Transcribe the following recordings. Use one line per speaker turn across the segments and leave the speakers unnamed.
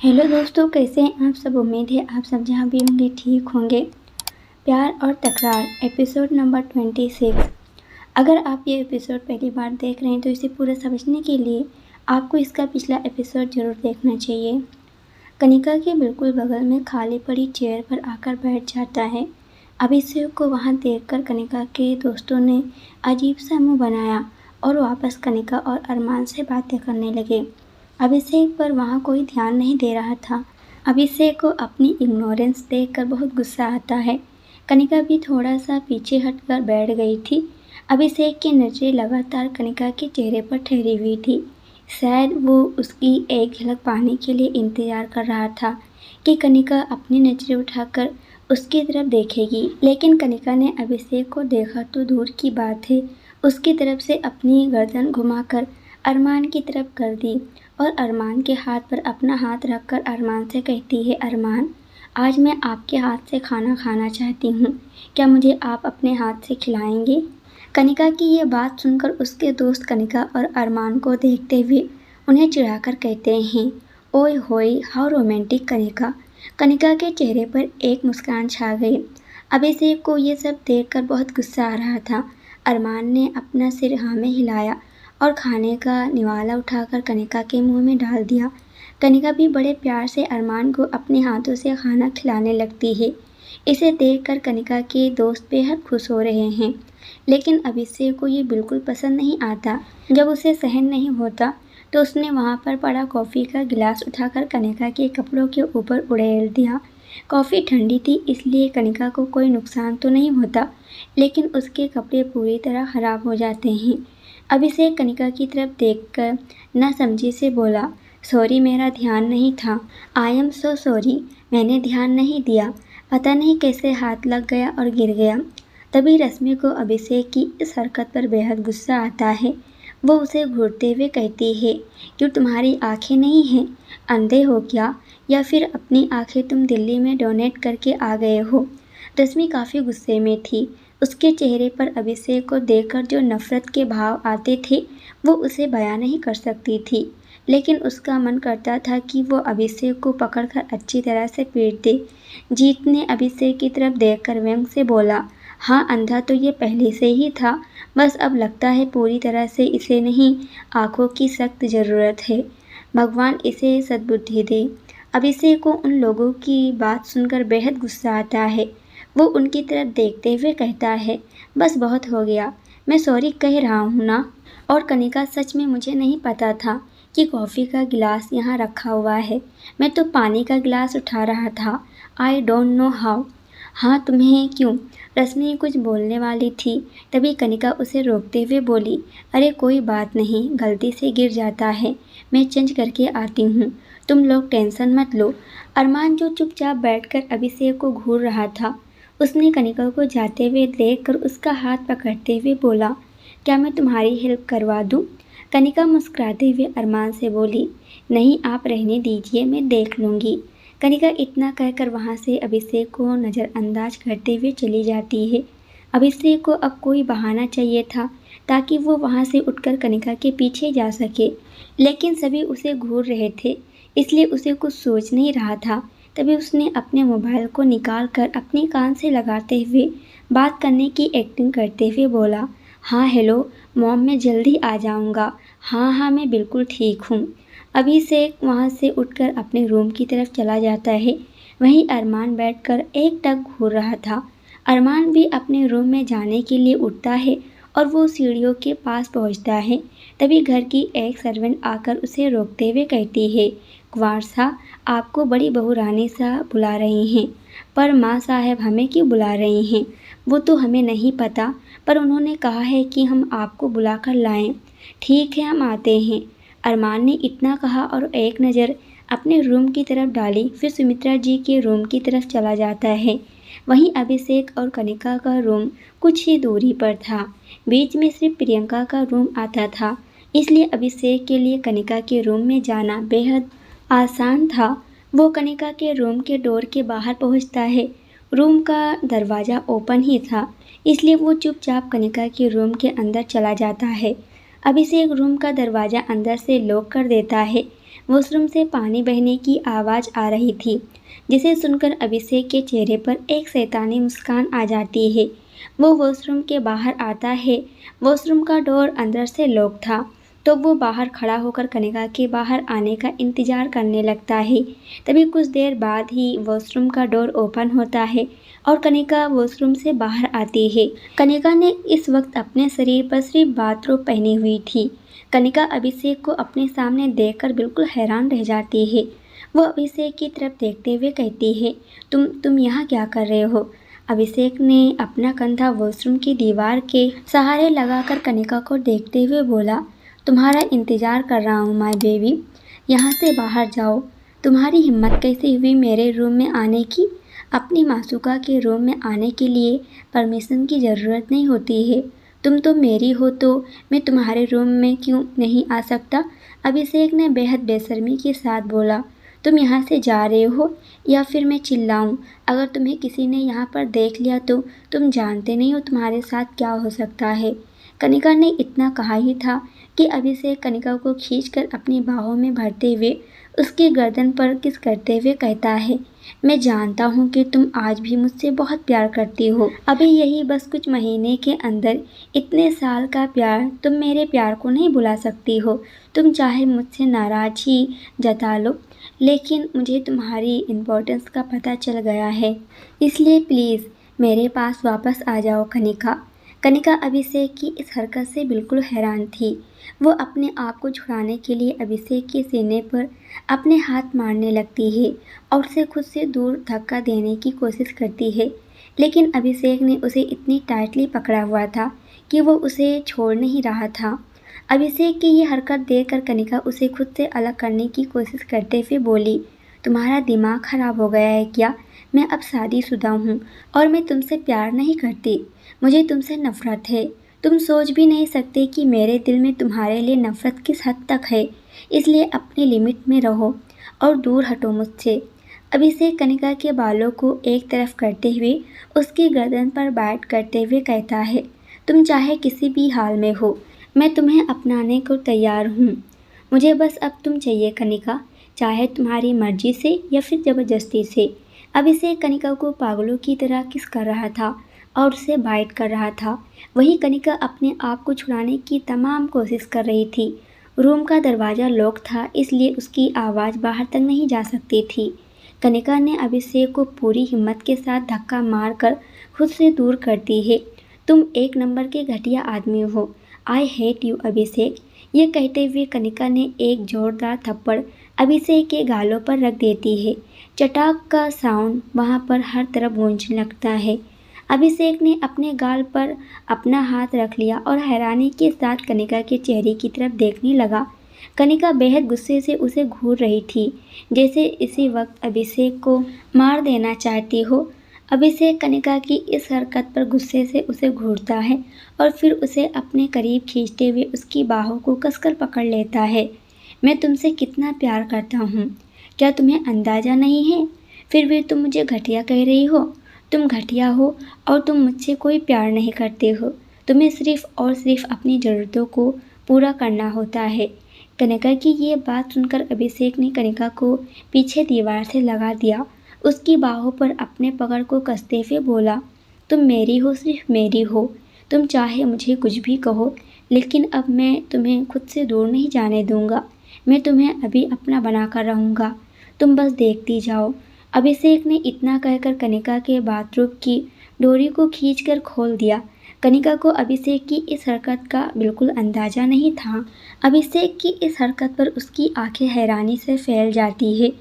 Hello दोस्तों, कैसे हैं आप सब। उम्मीद है आप सब जहाँ भी होंगे ठीक होंगे। प्यार और तकरार एपिसोड नंबर 26। अगर आप ये एपिसोड पहली बार देख रहे हैं तो इसे पूरा समझने के लिए आपको इसका पिछला एपिसोड ज़रूर देखना चाहिए। कनिका के बिल्कुल बगल में खाली पड़ी चेयर पर आकर बैठ जाता है। अभिषेक को वहाँ देखकर कनिका के दोस्तों ने अजीब सा मुँह बनाया और वापस कनिका और अरमान से बातें करने लगे। अभिषेक पर वहाँ कोई ध्यान नहीं दे रहा था। अभिषेक को अपनी इग्नोरेंस देखकर बहुत गुस्सा आता है। कनिका भी थोड़ा सा पीछे हटकर बैठ गई थी। अभिषेक की नज़रें लगातार कनिका के चेहरे पर ठहरी हुई थी। शायद वो उसकी एक झलक पाने के लिए इंतजार कर रहा था कि कनिका अपनी नज़रें उठाकर उसकी तरफ देखेगी। लेकिन कनिका ने अभिषेक को देखा तो दूर की बात है, उसकी तरफ से अपनी गर्दन घुमाकर अरमान की तरफ कर दी और अरमान के हाथ पर अपना हाथ रखकर अरमान से कहती है, अरमान, आज मैं आपके हाथ से खाना खाना चाहती हूँ, क्या मुझे आप अपने हाथ से खिलाएंगे। कनिका की ये बात सुनकर उसके दोस्त कनिका और अरमान को देखते हुए उन्हें चिढ़ाकर कहते हैं, ओए होए हाउ रोमांटिक कनिका। कनिका के चेहरे पर एक मुस्कान छा गई। अभिषेक को ये सब देखकर बहुत गुस्सा आ रहा था। अरमान ने अपना सिर हाँ में हिलाया और खाने का निवाला उठाकर कनिका के मुंह में डाल दिया। कनिका भी बड़े प्यार से अरमान को अपने हाथों से खाना खिलाने लगती है। इसे देखकर कनिका के दोस्त बेहद खुश हो रहे हैं, लेकिन अभिषेक को ये बिल्कुल पसंद नहीं आता। जब उसे सहन नहीं होता तो उसने वहाँ पर पड़ा कॉफ़ी का गिलास उठाकर कनिका के कपड़ों के ऊपर उड़ेल दिया। कॉफ़ी ठंडी थी इसलिए कनिका को कोई नुकसान तो नहीं होता, लेकिन उसके कपड़े पूरी तरह ख़राब हो जाते हैं। अभिषेक कनिका की तरफ देखकर नासमझी से बोला, सॉरी मेरा ध्यान नहीं था। आई एम सो सॉरी, मैंने ध्यान नहीं दिया, पता नहीं कैसे हाथ लग गया और गिर गया। तभी रश्मि को अभिषेक की इस हरकत पर बेहद गुस्सा आता है। वो उसे घूरते हुए कहती है, क्यों तुम्हारी आंखें नहीं हैं, अंधे हो क्या, या फिर अपनी आंखें तुम दिल्ली में डोनेट करके आ गए हो। रश्मि काफ़ी गुस्से में थी। उसके चेहरे पर अभिषेक को देखकर जो नफरत के भाव आते थे वो उसे बयां नहीं कर सकती थी, लेकिन उसका मन करता था कि वो अभिषेक को पकड़कर अच्छी तरह से पीट दे। जीत ने अभिषेक की तरफ देखकर व्यंग से बोला, हाँ अंधा तो ये पहले से ही था, बस अब लगता है पूरी तरह से इसे नहीं, आँखों की सख्त ज़रूरत है। भगवान इसे सद्बुद्धि दे। अभिषेक को उन लोगों की बात सुनकर बेहद गुस्सा आता है। वो उनकी तरफ देखते हुए कहता है, बस बहुत हो गया, मैं सॉरी कह रहा हूँ ना। और कनिका, सच में मुझे नहीं पता था कि कॉफ़ी का गिलास यहाँ रखा हुआ है, मैं तो पानी का गिलास उठा रहा था। I don't know how. हाँ तुम्हें क्यों। रश्मि कुछ बोलने वाली थी, तभी कनिका उसे रोकते हुए बोली, अरे कोई बात नहीं, गलती से गिर जाता है, मैं चेंज करके आती हूँ, तुम लोग टेंशन मत लो। अरमान जो चुपचाप बैठकर अभिषेक को घूर रहा था, उसने कनिका को जाते हुए देखकर उसका हाथ पकड़ते हुए बोला, क्या मैं तुम्हारी हेल्प करवा दूँ। कनिका मुस्कुराते हुए अरमान से बोली, नहीं आप रहने दीजिए, मैं देख लूँगी। कनिका इतना कहकर वहाँ से अभिषेक को नज़रअंदाज करते हुए चली जाती है। अभिषेक को अब कोई बहाना चाहिए था ताकि वो वहाँ से उठकर कनिका के पीछे जा सके, लेकिन सभी उसे घूर रहे थे इसलिए उसे कुछ सोच नहीं रहा था। तभी उसने अपने मोबाइल को निकाल कर अपने कान से लगाते हुए बात करने की एक्टिंग करते हुए बोला, हाँ हेलो मॉम, मैं जल्दी आ जाऊँगा, हाँ हाँ मैं बिल्कुल ठीक हूँ। अभिषेक वहाँ से उठकर अपने रूम की तरफ चला जाता है। वहीं अरमान बैठकर एक टक घूर रहा था। अरमान भी अपने रूम में जाने के लिए उठता है और वो सीढ़ियों के पास पहुँचता है। तभी घर की एक सर्वेंट आकर उसे रोकते हुए कहती है, कुंवर साहब, आपको बड़ी बहू रानी साहब बुला रही हैं। पर माँ साहब हमें क्यों बुला रही हैं, वो तो हमें नहीं पता, पर उन्होंने कहा है कि हम आपको बुलाकर लाएं। ठीक है हम आते हैं। अरमान ने इतना कहा और एक नज़र अपने रूम की तरफ डाली, फिर सुमित्रा जी के रूम की तरफ चला जाता है। वहीं अभिषेक और कनिका का रूम कुछ ही दूरी पर था। बीच में सिर्फ प्रियंका का रूम आता था, इसलिए अभिषेक के लिए कनिका के रूम में जाना बेहद आसान था। वो कनिका के रूम के डोर के बाहर पहुंचता है। रूम का दरवाज़ा ओपन ही था, इसलिए वो चुपचाप कनिका के रूम के अंदर चला जाता है। अभिषेक रूम का दरवाज़ा अंदर से लॉक कर देता है। वॉशरूम से पानी बहने की आवाज़ आ रही थी, जिसे सुनकर अभिषेक के चेहरे पर एक शैतानी मुस्कान आ जाती है। वो वॉशरूम के बाहर आता है। वॉशरूम का डोर अंदर से लॉक था, तो वो बाहर खड़ा होकर कनिका के बाहर आने का इंतजार करने लगता है। तभी कुछ देर बाद ही वॉशरूम का डोर ओपन होता है और कनिका वॉशरूम से बाहर आती है। कनिका ने इस वक्त अपने शरीर पर सिर्फ बाथरोब पहनी हुई थी। कनिका अभिषेक को अपने सामने देखकर बिल्कुल हैरान रह जाती है। वो अभिषेक की तरफ देखते हुए कहती है, तुम यहाँ क्या कर रहे हो? अभिषेक ने अपना कंधा वॉशरूम की दीवार के सहारे लगाकर कनिका को देखते हुए बोला, तुम्हारा इंतजार कर रहा हूँ माय बेबी, यहाँ से बाहर जाओ। तुम्हारी हिम्मत कैसे हुई मेरे रूम में आने की? अपनी मासूका के रूम में आने के लिए परमिशन की ज़रूरत नहीं होती है। तुम तो मेरी हो, तो मैं तुम्हारे रूम में क्यों नहीं आ सकता? अभिषेक ने बेहद बेशर्मी के साथ बोला, तुम यहाँ से जा रहे हो या फिर मैं चिल्लाऊँ? अगर तुम्हें किसी ने यहाँ पर देख लिया तो तुम जानते नहीं हो तुम्हारे साथ क्या हो सकता है। कनिका ने इतना कहा ही था कि अभिषेक कनिका को खींचकर अपनी बाहों में भरते हुए उसकी गर्दन पर किस करते हुए कहता है, मैं जानता हूँ कि तुम आज भी मुझसे बहुत प्यार करती हो। अभी यही बस कुछ महीने के अंदर इतने साल का प्यार तुम मेरे प्यार को नहीं भुला सकती हो। तुम चाहे मुझसे नाराज ही जता लो, लेकिन मुझे तुम्हारी इम्पोर्टेंस का पता चल गया है, इसलिए प्लीज़ मेरे पास वापस आ जाओ कनिका। कनिका अभिषेक की इस हरकत से बिल्कुल हैरान थी। वो अपने आप को छुड़ाने के लिए अभिषेक के सीने पर अपने हाथ मारने लगती है और उसे खुद से दूर धक्का देने की कोशिश करती है, लेकिन अभिषेक ने उसे इतनी टाइटली पकड़ा हुआ था कि वो उसे छोड़ नहीं रहा था। अभिषेक की ये हरकत देखकर कनिका उसे खुद से अलग करने की कोशिश करते हुए बोली, तुम्हारा दिमाग खराब हो गया है क्या? मैं अब शादीशुदा हूँ और मैं तुमसे प्यार नहीं करती, मुझे तुमसे नफरत है। तुम सोच भी नहीं सकते कि मेरे दिल में तुम्हारे लिए नफरत किस हद तक है, इसलिए अपनी लिमिट में रहो और दूर हटो मुझसे। अभिषेक कनिका के बालों को एक तरफ करते हुए उसकी गर्दन पर बैठ करते हुए कहता है, तुम चाहे किसी भी हाल में हो, मैं तुम्हें अपनाने को तैयार हूँ। मुझे बस अब तुम चाहिए कनिका, चाहे तुम्हारी मर्जी से या फिर ज़बरदस्ती से। अभिषेक कनिका को पागलों की तरह किस कर रहा था और उसे बाइट कर रहा था। वहीं कनिका अपने आप को छुड़ाने की तमाम कोशिश कर रही थी। रूम का दरवाज़ा लॉक था, इसलिए उसकी आवाज़ बाहर तक नहीं जा सकती थी। कनिका ने अभिषेक को पूरी हिम्मत के साथ धक्का मारकर खुद से दूर कर दी है। तुम एक नंबर के घटिया आदमी हो, आई हेट यू अभिषेक। ये कहते हुए कनिका ने एक जोरदार थप्पड़ अभिषेक के गालों पर रख देती है। चटाक का साउंड वहाँ पर हर तरफ गूंजने लगता है। अभिषेक ने अपने गाल पर अपना हाथ रख लिया और हैरानी के साथ कनिका के चेहरे की तरफ देखने लगा। कनिका बेहद गुस्से से उसे घूर रही थी, जैसे इसी वक्त अभिषेक को मार देना चाहती हो। अभिषेक कनिका की इस हरकत पर गुस्से से उसे घूरता है और फिर उसे अपने करीब खींचते हुए उसकी बाहों को कसकर पकड़ लेता है। मैं तुमसे कितना प्यार करता हूँ, क्या तुम्हें अंदाज़ा नहीं है? फिर भी तुम मुझे घटिया कह रही हो। तुम घटिया हो और तुम मुझसे कोई प्यार नहीं करते हो। तुम्हें सिर्फ और सिर्फ अपनी ज़रूरतों को पूरा करना होता है। कनिका की ये बात सुनकर अभिषेक ने कनिका को पीछे दीवार से लगा दिया। उसकी बाहों पर अपने पकड़ को कसते हुए बोला, तुम मेरी हो, सिर्फ मेरी हो। तुम चाहे मुझे कुछ भी कहो, लेकिन अब मैं तुम्हें खुद से दूर नहीं जाने दूंगा। मैं तुम्हें अभी अपना बनाकर रहूँगा, तुम बस देखती जाओ। अभिषेक ने इतना कहकर कनिका के बाथरूम की डोरी को खींचकर खोल दिया। कनिका को अभिषेक की इस हरकत का बिल्कुल अंदाज़ा नहीं था। अभिषेक की इस हरकत पर उसकी आंखें हैरानी से फैल जाती है।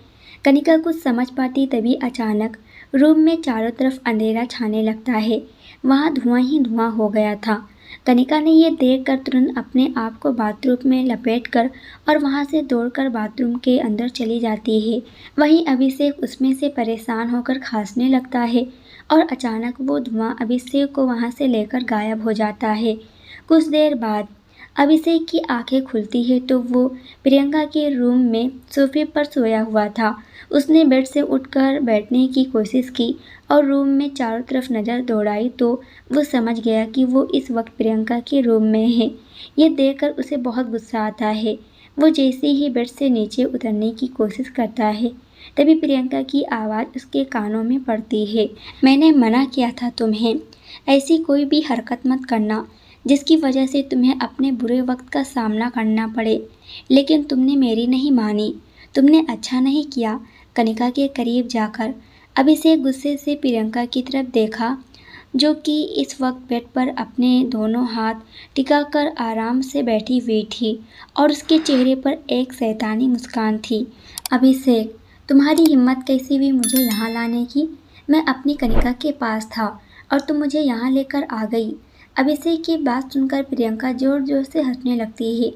कनिका कुछ समझ पाती तभी अचानक रूम में चारों तरफ अंधेरा छाने लगता है। वहाँ धुआं ही धुआं हो गया था। कनिका ने ये देखकर तुरंत अपने आप को बाथरूम में लपेटकर और वहाँ से दौड़कर बाथरूम के अंदर चली जाती है। वहीं अभिषेक उसमें से परेशान होकर खांसने लगता है और अचानक वो धुआं अभिषेक को वहाँ से लेकर गायब हो जाता है। कुछ देर बाद अभिषेक की आंखें खुलती है तो वो प्रियंका के रूम में सोफे पर सोया हुआ था। उसने बेड से उठकर बैठने की कोशिश की और रूम में चारों तरफ नज़र दौड़ाई तो वो समझ गया कि वो इस वक्त प्रियंका के रूम में है। ये देखकर उसे बहुत गुस्सा आता है। वो जैसे ही बेड से नीचे उतरने की कोशिश करता है, तभी प्रियंका की आवाज़ उसके कानों में पड़ती है। मैंने मना किया था तुम्हें, ऐसी कोई भी हरकत मत करना जिसकी वजह से तुम्हें अपने बुरे वक्त का सामना करना पड़े, लेकिन तुमने मेरी नहीं मानी। तुमने अच्छा नहीं किया। कनिका के करीब जाकर अभिषेक गुस्से से प्रियंका की तरफ देखा, जो कि इस वक्त बेड पर अपने दोनों हाथ टिकाकर आराम से बैठी हुई थी और उसके चेहरे पर एक शैतानी मुस्कान थी। अभिषेक, तुम्हारी हिम्मत कैसी हुई मुझे यहाँ लाने की? मैं अपनी कनिका के पास था और तुम मुझे यहाँ लेकर आ गई। अभिषेक की बात सुनकर प्रियंका जोर जोर से हंसने लगती है।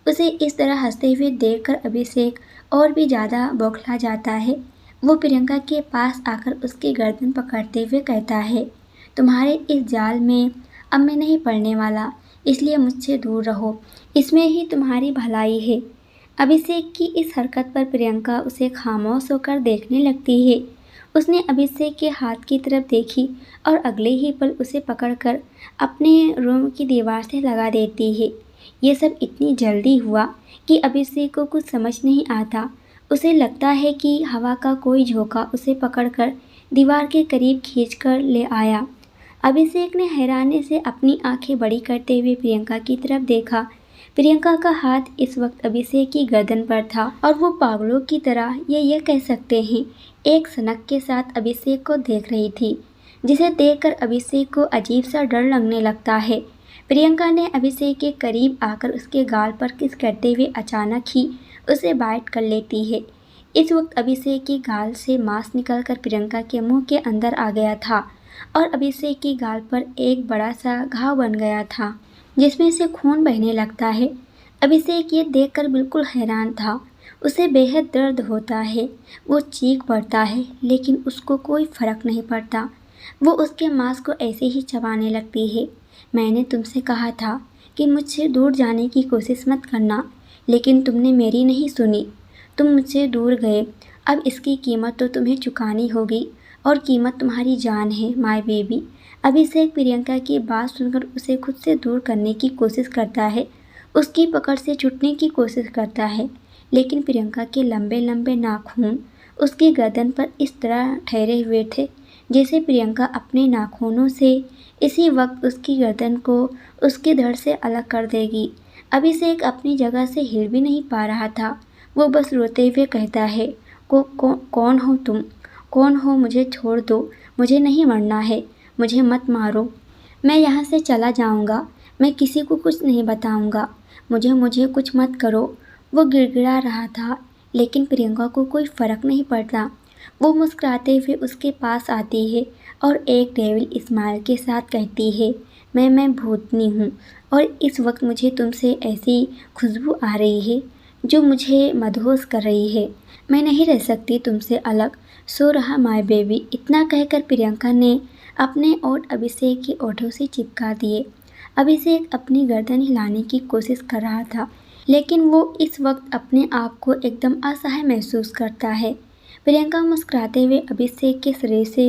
उसे इस तरह हंसते हुए देखकर अभिषेक और भी ज़्यादा बौखला जाता है। वो प्रियंका के पास आकर उसकी गर्दन पकड़ते हुए कहता है, तुम्हारे इस जाल में अब मैं नहीं पड़ने वाला, इसलिए मुझसे दूर रहो। इसमें ही तुम्हारी भलाई है। अभिषेक की इस हरकत पर प्रियंका उसे खामोश होकर देखने लगती है। उसने अभिषेक के हाथ की तरफ देखी और अगले ही पल उसे पकड़कर अपने रूम की दीवार से लगा देती है। ये सब इतनी जल्दी हुआ कि अभिषेक को कुछ समझ नहीं आता। उसे लगता है कि हवा का कोई झोंका उसे पकड़कर दीवार के करीब खींचकर ले आया। अभिषेक ने हैरानी से अपनी आंखें बड़ी करते हुए प्रियंका की तरफ देखा। प्रियंका का हाथ इस वक्त अभिषेक की गर्दन पर था और वो पागलों की तरह ये कह सकते हैं एक सनक के साथ अभिषेक को देख रही थी, जिसे देखकर अभिषेक को अजीब सा डर लगने लगता है। प्रियंका ने अभिषेक के करीब आकर उसके गाल पर किस करते हुए अचानक ही उसे बाइट कर लेती है। इस वक्त अभिषेक के गाल से मांस निकलकर प्रियंका के मुंह के अंदर आ गया था और अभिषेक के गाल पर एक बड़ा सा घाव बन गया था, जिसमें से खून बहने लगता है। अभिषेक ये देखकर बिल्कुल हैरान था। उसे बेहद दर्द होता है। वो चीख पड़ता है, लेकिन उसको कोई फर्क नहीं पड़ता। वो उसके मांस को ऐसे ही चबाने लगती है। मैंने तुमसे कहा था कि मुझसे दूर जाने की कोशिश मत करना, लेकिन तुमने मेरी नहीं सुनी। तुम मुझसे दूर गए। अब इसकी कीमत तो तुम्हें चुकानी होगी, और कीमत तुम्हारी जान है, माय बेबी। अभिषेक प्रियंका की बात सुनकर उसे खुद से दूर करने की कोशिश करता है, उसकी पकड़ से छूटने की कोशिश करता है, लेकिन प्रियंका के लंबे लंबे नाखून उसकी गर्दन पर इस तरह ठहरे हुए थे जैसे प्रियंका अपने नाखूनों से इसी वक्त उसकी गर्दन को उसके धड़ से अलग कर देगी। अभिषेक अपनी जगह से हिल भी नहीं पा रहा था। वो बस रोते हुए कहता है, कौन हो तुम? कौन हो? मुझे छोड़ दो। मुझे नहीं मरना है। मुझे मत मारो। मैं यहाँ से चला जाऊँगा। मैं किसी को कुछ नहीं बताऊँगा। मुझे कुछ मत करो। वो गिड़गिड़ा रहा था, लेकिन प्रियंका को कोई फ़र्क नहीं पड़ता। वो मुस्कुराते हुए उसके पास आती है और एक डेविल स्माइल के साथ कहती है, मैं भूतनी हूँ और इस वक्त मुझे तुमसे ऐसी खुशबू आ रही है जो मुझे मदहोश कर रही है। मैं नहीं रह सकती तुमसे अलग। सो रहा माय बेबी। इतना कहकर प्रियंका ने अपने ओठ अभिषेक के ओठों से चिपका दिए। अभिषेक अपनी गर्दन हिलाने की कोशिश कर रहा था, लेकिन वो इस वक्त अपने आप को एकदम असहाय महसूस करता है। प्रियंका मुस्कुराते हुए अभिषेक के शरीर से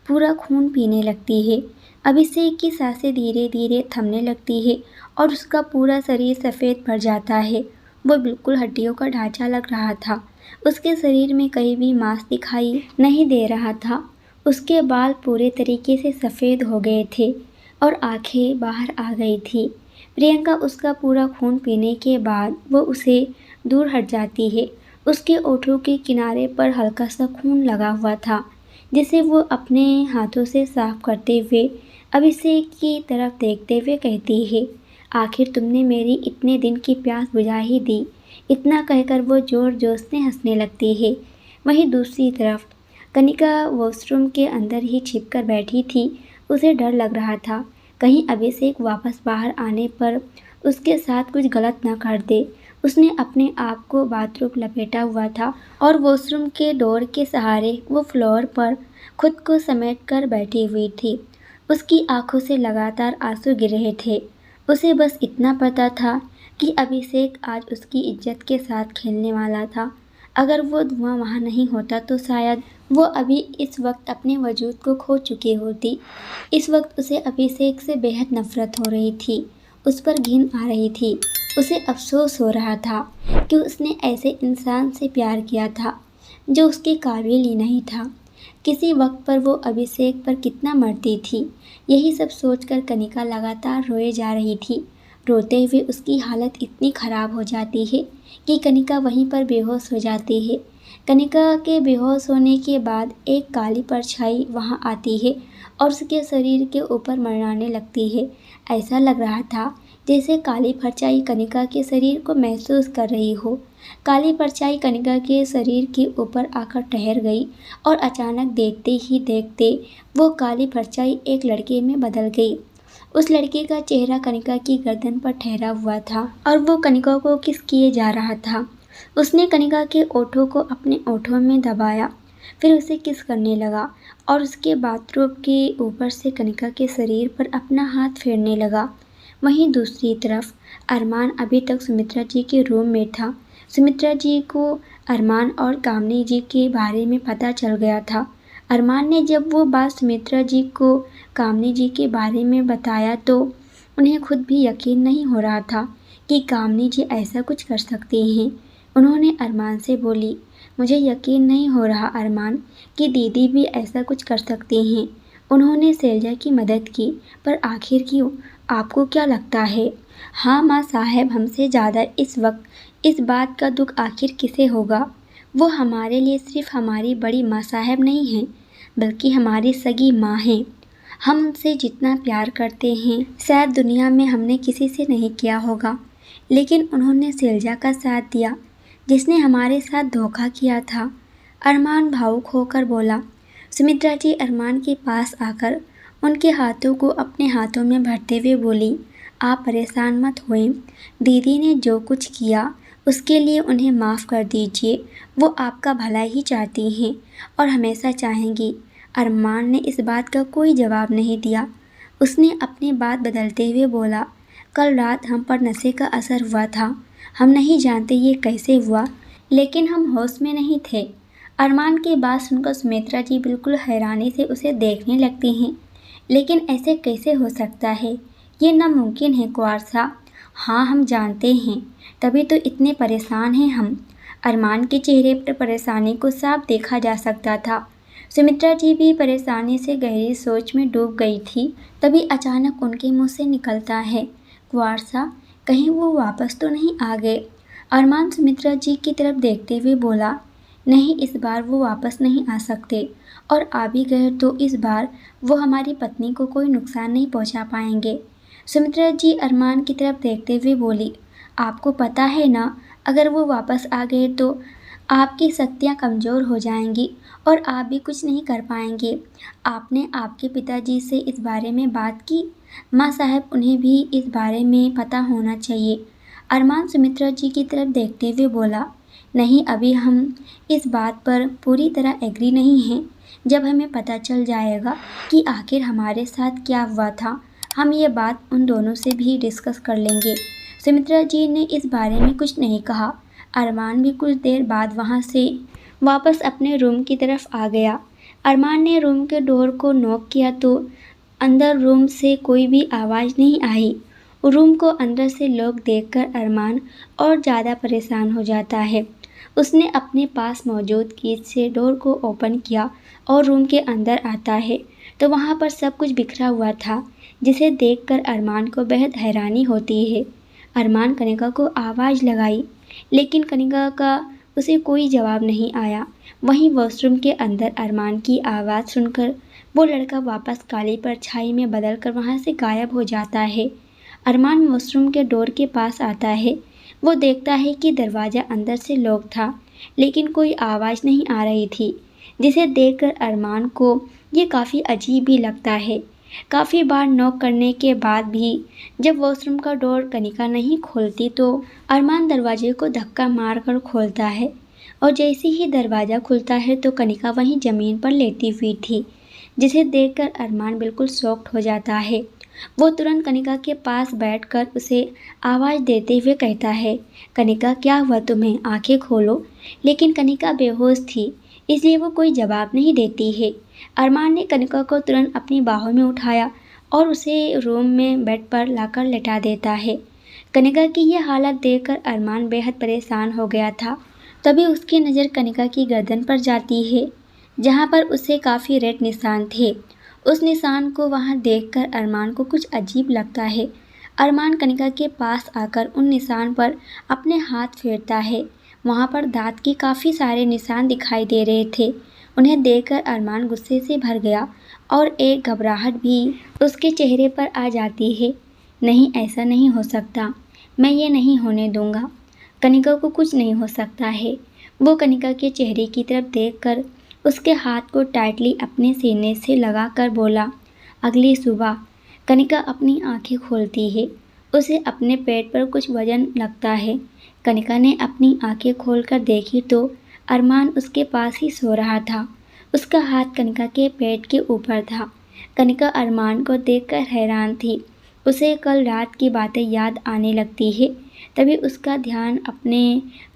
पूरा खून पीने लगती है। अभिषेक की सांसें धीरे धीरे थमने लगती है और उसका पूरा शरीर सफ़ेद पड़ जाता है। वो बिल्कुल हड्डियों का ढांचा लग रहा था। उसके शरीर में कहीं भी मांस दिखाई नहीं दे रहा था। उसके बाल पूरे तरीके से सफ़ेद हो गए थे और आंखें बाहर आ गई थी। प्रियंका उसका पूरा खून पीने के बाद वो उसे दूर हट जाती है। उसके ओठों के किनारे पर हल्का सा खून लगा हुआ था, जिसे वो अपने हाथों से साफ करते हुए अभिषेक की तरफ देखते हुए कहती है, आखिर तुमने मेरी इतने दिन की प्यास बुझा ही दी। इतना कहकर वो जोर जोर से हंसने लगती है। वहीं दूसरी तरफ कनिका वॉशरूम के अंदर ही छिपकर बैठी थी। उसे डर लग रहा था कहीं अभिषेक वापस बाहर आने पर उसके साथ कुछ गलत न कर दे। उसने अपने आप को बाथरूम लपेटा हुआ था और वॉशरूम के डोर के सहारे वो फ्लोर पर खुद को समेट कर बैठी हुई थी। उसकी आंखों से लगातार आंसू गिर रहे थे। उसे बस इतना पता था कि अभिषेक आज उसकी इज्जत के साथ खेलने वाला था। अगर वो धुआं वहाँ नहीं होता तो शायद वो अभी इस वक्त अपने वजूद को खो चुकी होती। इस वक्त उसे अभिषेक से बेहद नफरत हो रही थी। उस पर घिन आ रही थी। उसे अफसोस हो रहा था कि उसने ऐसे इंसान से प्यार किया था जो उसके काबिल ही नहीं था। किसी वक्त पर वो अभिषेक पर कितना मरती थी। यही सब सोचकर कनिका लगातार रोए जा रही थी। रोते हुए उसकी हालत इतनी ख़राब हो जाती है कि कनिका वहीं पर बेहोश हो जाती है। कनिका के बेहोश होने के बाद एक काली परछाई वहां आती है और उसके शरीर के ऊपर मंडराने लगती है। ऐसा लग रहा था जैसे काली परछाई कनिका के शरीर को महसूस कर रही हो। काली परछाई कनिका के शरीर के ऊपर आकर ठहर गई और अचानक देखते ही देखते वो काली परछाई एक लड़के में बदल गई। उस लड़के का चेहरा कनिका की गर्दन पर ठहरा हुआ था और वो कनिका को किस किए जा रहा था। उसने कनिका के ओठों को अपने ओठों में दबाया, फिर उसे किस करने लगा और उसके बाथरूम के ऊपर से कनिका के शरीर पर अपना हाथ फेरने लगा। वहीं दूसरी तरफ अरमान अभी तक सुमित्रा जी के रूम में था। सुमित्रा जी को अरमान और कामनी जी के बारे में पता चल गया था। अरमान ने जब वो बात सुमित्रा जी को कामनी जी के बारे में बताया तो उन्हें खुद भी यकीन नहीं हो रहा था कि कामनी जी ऐसा कुछ कर सकती हैं। उन्होंने अरमान से बोली, मुझे यकीन नहीं हो रहा अरमान कि दीदी भी ऐसा कुछ कर सकती हैं। उन्होंने शैलजा की मदद की, पर आखिर क्यों? आपको क्या लगता है? हाँ माँ साहब, हमसे ज़्यादा इस वक्त इस बात का दुख आखिर किसे होगा? वो हमारे लिए सिर्फ हमारी बड़ी माँ साहब नहीं हैं, बल्कि हमारी सगी माँ हैं। हम उनसे जितना प्यार करते हैं शायद दुनिया में हमने किसी से नहीं किया होगा। लेकिन उन्होंने शैलजा का साथ दिया जिसने हमारे साथ धोखा किया था। अरमान भावुक होकर बोला। सुमित्रा जी अरमान के पास आकर उनके हाथों को अपने हाथों में भरते हुए बोली, आप परेशान मत होएं। दीदी ने जो कुछ किया उसके लिए उन्हें माफ़ कर दीजिए। वो आपका भला ही चाहती हैं और हमेशा चाहेंगी। अरमान ने इस बात का कोई जवाब नहीं दिया। उसने अपनी बात बदलते हुए बोला, कल रात हम पर नशे का असर हुआ था। हम नहीं जानते ये कैसे हुआ, लेकिन हम होश में नहीं थे। अरमान की बात सुनकर सुमित्रा जी बिल्कुल हैरानी से उसे देखने लगती हैं। लेकिन ऐसे कैसे हो सकता है? ये नामुमकिन है कुंवर साहब। हाँ हम जानते हैं, तभी तो इतने परेशान हैं हम। अरमान के चेहरे पर परेशानी को साफ देखा जा सकता था। सुमित्रा जी भी परेशानी से गहरी सोच में डूब गई थी। तभी अचानक उनके मुंह से निकलता है, कुंवर साहब कहीं वो वापस तो नहीं आ गए? अरमान सुमित्रा जी की तरफ देखते हुए बोला, नहीं इस बार वो वापस नहीं आ सकते, और आ भी गए तो इस बार वो हमारी पत्नी को कोई नुकसान नहीं पहुंचा पाएंगे। सुमित्रा जी अरमान की तरफ देखते हुए बोली, आपको पता है ना, अगर वो वापस आ गए तो आपकी शक्तियाँ कमज़ोर हो जाएंगी और आप भी कुछ नहीं कर पाएंगे। आपने आपके पिताजी से इस बारे में बात की? माँ साहब उन्हें भी इस बारे में पता होना चाहिए। अरमान सुमित्रा जी की तरफ देखते हुए बोला, नहीं अभी हम इस बात पर पूरी तरह एग्री नहीं हैं। जब हमें पता चल जाएगा कि आखिर हमारे साथ क्या हुआ था, हम ये बात उन दोनों से भी डिस्कस कर लेंगे। सुमित्रा जी ने इस बारे में कुछ नहीं कहा। अरमान भी कुछ देर बाद वहाँ से वापस अपने रूम की तरफ आ गया। अरमान ने रूम के डोर को नॉक किया तो अंदर रूम से कोई भी आवाज़ नहीं आई। रूम को अंदर से लोग देखकर अरमान और ज़्यादा परेशान हो जाता है। उसने अपने पास मौजूद कीज से डोर को ओपन किया और रूम के अंदर आता है तो वहाँ पर सब कुछ बिखरा हुआ था, जिसे देखकर अरमान को बेहद हैरानी होती है। अरमान कनिका को आवाज़ लगाई, लेकिन कनिका का उसे कोई जवाब नहीं आया। वहीं वॉशरूम के अंदर अरमान की आवाज़ सुनकर वो लड़का वापस काली परछाई में बदलकर वहाँ से गायब हो जाता है। अरमान वॉशरूम के डोर के पास आता है। वो देखता है कि दरवाज़ा अंदर से लॉक था, लेकिन कोई आवाज़ नहीं आ रही थी, जिसे देखकर अरमान को ये काफ़ी अजीब भी लगता है। काफ़ी बार नॉक करने के बाद भी जब वॉशरूम का डोर कनिका नहीं खोलती तो अरमान दरवाजे को धक्का मारकर खोलता है, और जैसे ही दरवाज़ा खुलता है तो कनिका वहीं ज़मीन पर लेटी हुई थी, जिसे देखकर अरमान बिल्कुल शॉक्ड हो जाता है। वो तुरंत कनिका के पास बैठकर उसे आवाज़ देते हुए कहता है, कनिका क्या हुआ तुम्हें? आंखें खोलो। लेकिन कनिका बेहोश थी, इसलिए वो कोई जवाब नहीं देती है। अरमान ने कनिका को तुरंत अपनी बाहों में उठाया और उसे रूम में बेड पर लाकर लेटा देता है। कनिका की ये हालत देखकर अरमान बेहद परेशान हो गया था। तभी उसकी नज़र कनिका की गर्दन पर जाती है, जहाँ पर उसे काफ़ी रेड निशान थे। उस निशान को वहाँ देखकर अरमान को कुछ अजीब लगता है। अरमान कनिका के पास आकर उन निशान पर अपने हाथ फेरता है। वहाँ पर दांत के काफ़ी सारे निशान दिखाई दे रहे थे। उन्हें देखकर अरमान गुस्से से भर गया और एक घबराहट भी उसके चेहरे पर आ जाती है। नहीं, ऐसा नहीं हो सकता, मैं ये नहीं होने दूंगा। कनिका को कुछ नहीं हो सकता है। वो कनिका के चेहरे की तरफ देखकर उसके हाथ को टाइटली अपने सीने से लगाकर बोला। अगली सुबह कनिका अपनी आंखें खोलती है। उसे अपने पेट पर कुछ वजन लगता है। कनिका ने अपनी आंखें खोलकर देखी तो अरमान उसके पास ही सो रहा था। उसका हाथ कनिका के पेट के ऊपर था। कनिका अरमान को देखकर हैरान थी। उसे कल रात की बातें याद आने लगती है। तभी उसका ध्यान अपने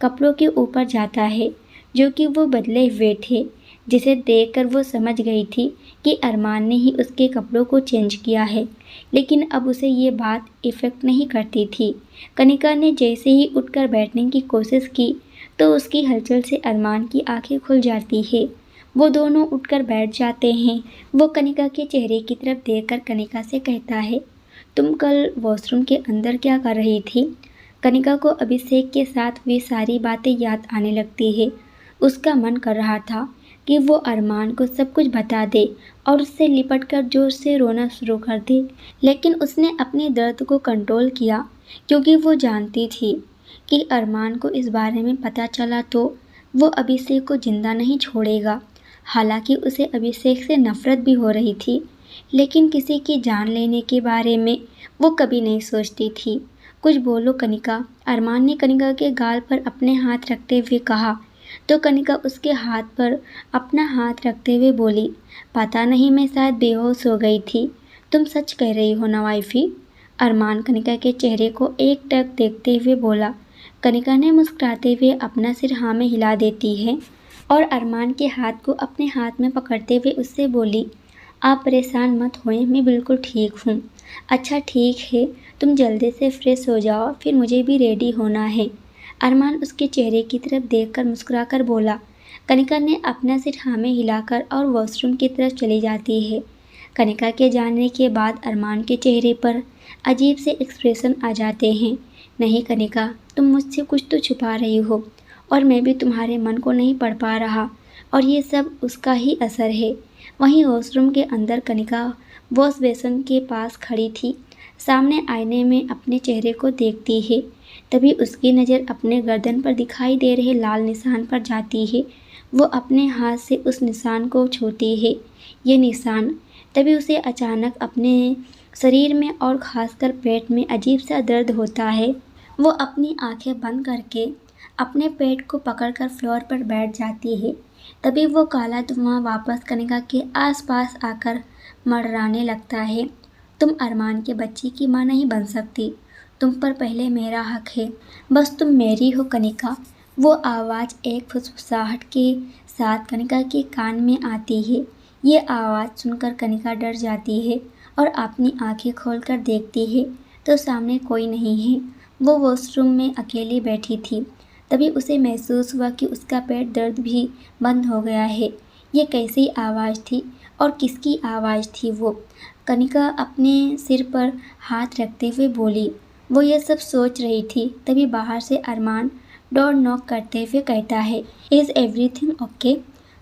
कपड़ों के ऊपर जाता है, जो कि वो बदले हुए थे, जिसे देखकर वो समझ गई थी कि अरमान ने ही उसके कपड़ों को चेंज किया है। लेकिन अब उसे ये बात इफ़ेक्ट नहीं करती थी। कनिका ने जैसे ही उठकर बैठने की कोशिश की तो उसकी हलचल से अरमान की आंखें खुल जाती है। वो दोनों उठकर बैठ जाते हैं। वो कनिका के चेहरे की तरफ देखकर कनिका से कहता है, तुम कल वॉशरूम के अंदर क्या कर रही थी? कनिका को अभिषेक के साथ हुई सारी बातें याद आने लगती है। उसका मन कर रहा था कि वो अरमान को सब कुछ बता दे और उससे लिपटकर जोर से रोना शुरू कर दे, लेकिन उसने अपने दर्द को कंट्रोल किया, क्योंकि वो जानती थी कि अरमान को इस बारे में पता चला तो वो अभिषेक को जिंदा नहीं छोड़ेगा। हालांकि उसे अभिषेक से नफरत भी हो रही थी, लेकिन किसी की जान लेने के बारे में वो कभी नहीं सोचती थी। कुछ बोलो कनिका, अरमान ने कनिका के गाल पर अपने हाथ रखते हुए कहा। तो कनिका उसके हाथ पर अपना हाथ रखते हुए बोली, पता नहीं, मैं शायद बेहोश हो गई थी। तुम सच कह रही हो ना वाइफी? अरमान कनिका के चेहरे को एक टक देखते हुए बोला। कनिका ने मुस्कुराते हुए अपना सिर हाँ में हिला देती है और अरमान के हाथ को अपने हाथ में पकड़ते हुए उससे बोली, आप परेशान मत होएं, मैं बिल्कुल ठीक हूँ। अच्छा ठीक है, तुम जल्दी से फ्रेश हो जाओ, फिर मुझे भी रेडी होना है। अरमान उसके चेहरे की तरफ देखकर मुस्कुराकर बोला। कनिका ने अपना सिर हाँ में हिलाकर और वॉशरूम की तरफ चली जाती है। कनिका के जाने के बाद अरमान के चेहरे पर अजीब से एक्सप्रेशन आ जाते हैं। नहीं कनिका, तुम मुझसे कुछ तो छुपा रही हो और मैं भी तुम्हारे मन को नहीं पढ़ पा रहा, और ये सब उसका ही असर है। वहीं वॉशरूम के अंदर कनिका वॉश बेसिन के पास खड़ी थी। सामने आईने में अपने चेहरे को देखती है। तभी उसकी नज़र अपने गर्दन पर दिखाई दे रहे लाल निशान पर जाती है। वो अपने हाथ से उस निशान को छूती है। ये निशान, तभी उसे अचानक अपने शरीर में और खासकर पेट में अजीब सा दर्द होता है। वो अपनी आंखें बंद करके अपने पेट को पकड़कर फ्लोर पर बैठ जाती है। तभी वो काला धुआं वापस कनिका के आसपास आकर मंडराने लगता है। तुम अरमान के बच्चे की माँ नहीं बन सकती। तुम पर पहले मेरा हक है। बस तुम मेरी हो कनिका। वो आवाज़ एक फुसफुसाहट के साथ कनिका के कान में आती है। ये आवाज़ सुनकर कनिका डर जाती है और अपनी आंखें खोलकर देखती है तो सामने कोई नहीं है। वो वॉशरूम में अकेली बैठी थी। तभी उसे महसूस हुआ कि उसका पेट दर्द भी बंद हो गया है। ये कैसी आवाज़ थी और किसकी आवाज़ थी वो? कनिका अपने सिर पर हाथ रखते हुए बोली। वो ये सब सोच रही थी। तभी बाहर से अरमान डोर नॉक करते हुए कहता है, इज़ एवरीथिंग ओके?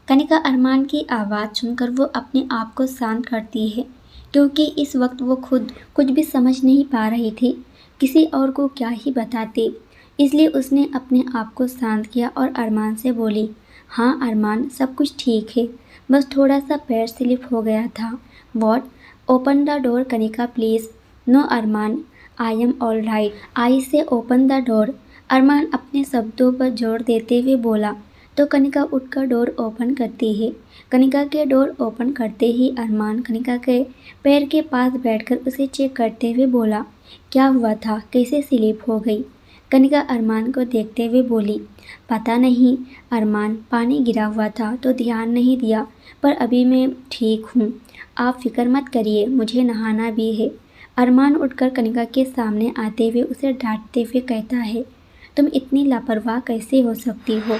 कनिका अरमान की आवाज़ सुनकर वो अपने आप को शांत करती है, क्योंकि इस वक्त वो खुद कुछ भी समझ नहीं पा रही थी। किसी और को क्या ही बताती, इसलिए उसने अपने आप को शांत किया और अरमान से बोली, हाँ अरमान, सब कुछ ठीक है, बस थोड़ा सा पैर स्लिप हो गया था। What? Open the door Kanika please. No Armaan, I am all right, I say open the door. अरमान अपने शब्दों पर जोर देते हुए बोला। तो कनिका उठकर डोर ओपन करती है। कनिका के डोर ओपन करते ही अरमान कनिका के पैर के पास बैठकर उसे चेक करते हुए बोला, क्या हुआ था, कैसे स्लिप हो गई? कनिका अरमान को देखते हुए बोली, पता नहीं अरमान, पानी गिरा हुआ था तो ध्यान नहीं दिया, पर अभी मैं ठीक हूँ। आप फिक्र मत करिए, मुझे नहाना भी है। अरमान उठकर कनिका के सामने आते हुए उसे डांटते हुए कहता है, तुम इतनी लापरवाह कैसे हो सकती हो?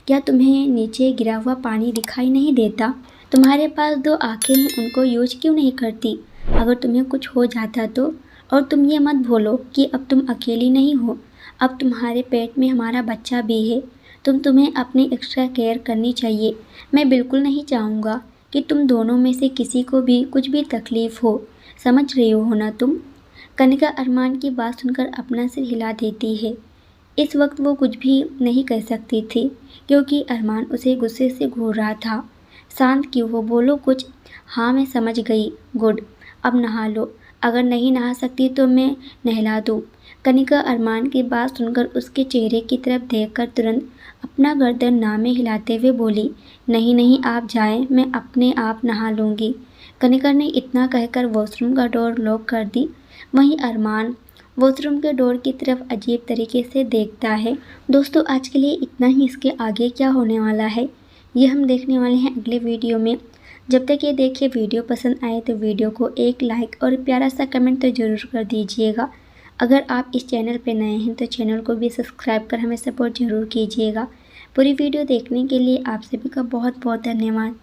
क्या तुम्हें नीचे गिरा हुआ पानी दिखाई नहीं देता? तुम्हारे पास 2 आंखें हैं, उनको यूज क्यों नहीं करती? अगर तुम्हें कुछ हो जाता तो? और तुम ये मत भूलो कि अब तुम अकेली नहीं हो, अब तुम्हारे पेट में हमारा बच्चा भी है। तुम्हें अपनी एक्स्ट्रा केयर करनी चाहिए। मैं बिल्कुल नहीं चाहूँगा कि तुम दोनों में से किसी को भी कुछ भी तकलीफ हो। समझ रही हो ना तुम? कनिका अरमान की बात सुनकर अपना सिर हिला देती है। इस वक्त वो कुछ भी नहीं कह सकती थी क्योंकि अरमान उसे गुस्से से घूर रहा था। शांत क्यों हो, बोलो कुछ। हाँ मैं समझ गई, गुड। अब नहा लो, अगर नहीं नहा सकती तो मैं नहला दूँ। कनिका अरमान की बात सुनकर उसके चेहरे की तरफ देखकर तुरंत अपना गर्दन ना में हिलाते हुए बोली, नहीं नहीं आप जाएं, मैं अपने आप नहा लूँगी। कनिका ने इतना कहकर वॉशरूम का डोर लॉक कर दी। वहीं अरमान वॉशरूम के डोर की तरफ अजीब तरीके से देखता है। दोस्तों आज के लिए इतना ही, इसके आगे क्या होने वाला है ये हम देखने वाले हैं अगले वीडियो में। जब तक ये देखिए वीडियो पसंद आए तो वीडियो को एक लाइक और प्यारा सा कमेंट तो ज़रूर कर दीजिएगा। अगर आप इस चैनल पर नए हैं तो चैनल को भी सब्सक्राइब कर हमें सपोर्ट ज़रूर कीजिएगा। पूरी वीडियो देखने के लिए आप सभी का बहुत बहुत धन्यवाद।